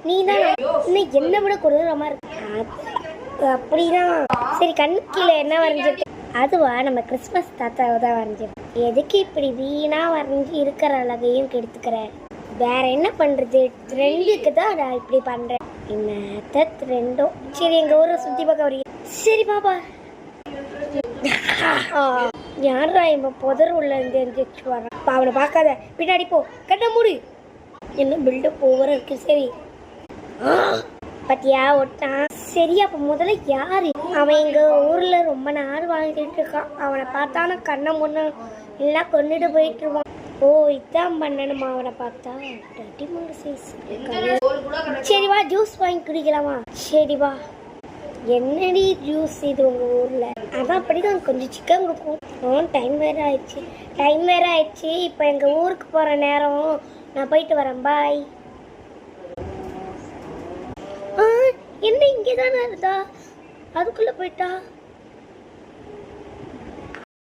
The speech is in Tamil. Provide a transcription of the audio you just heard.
நீ தான் இன்னும் என்ன விட கொடூரமா இருக்கு அப்படின்னா. சரி, கண்ணுக்கீழே என்ன வரைஞ்சிருக்கு? அதுவா, நம்ம கிறிஸ்மஸ் தாத்தாவை தான் வரைஞ்சிருக்கு. எதுக்கு இப்படி வீணா வரைஞ்சி இருக்கிற அழகையும் கெடுத்துக்கிற? வேற என்ன பண்றது? ட்ரெண்டுக்கு தான் நான் இப்படி பண்றேன். என்னத்த ட்ரெண்டோ. சரி, எங்க ஊரை சுத்தி பார்க்க வரீங்க? சரி பாப்பா. யாரா இவன் புதர் உள்ள இருந்து எந்திரிச்சு வரான்? அவனை பார்க்காத, பின்னாடி போ, கட்ட மூடு. என்ன பில்டப் ஓவரா இருக்கு. சரி, பத்தியா ஒட்டான். சரி, அப்ப முதல்ல யாரு அவன்? எங்க ஊர்ல ரொம்ப நாள் வாழ்ந்துட்டு இருக்கான். அவனை பார்த்தான கண்ணை முன்ன எல்லாம் கொண்டுட்டு போயிட்டு இருவான். ஓ, இதான் பண்ணணுமா அவனை பார்த்தா? சரி வா, ஜூஸ் வாங்கி குடிக்கலாமா? சரி வா. என்னடி ஜூஸ் இது உங்க ஊர்ல? அதான் அப்படிதான், கொஞ்சம் சிக்கன் கொடுப்போம். டைம் வேற ஆயிடுச்சு. இப்போ எங்க ஊருக்கு போற நேரம். நான் போயிட்டு வரேன், பாய். என்ன இங்கே தானே இருந்தா? அதுக்குள்ள போயிட்டா?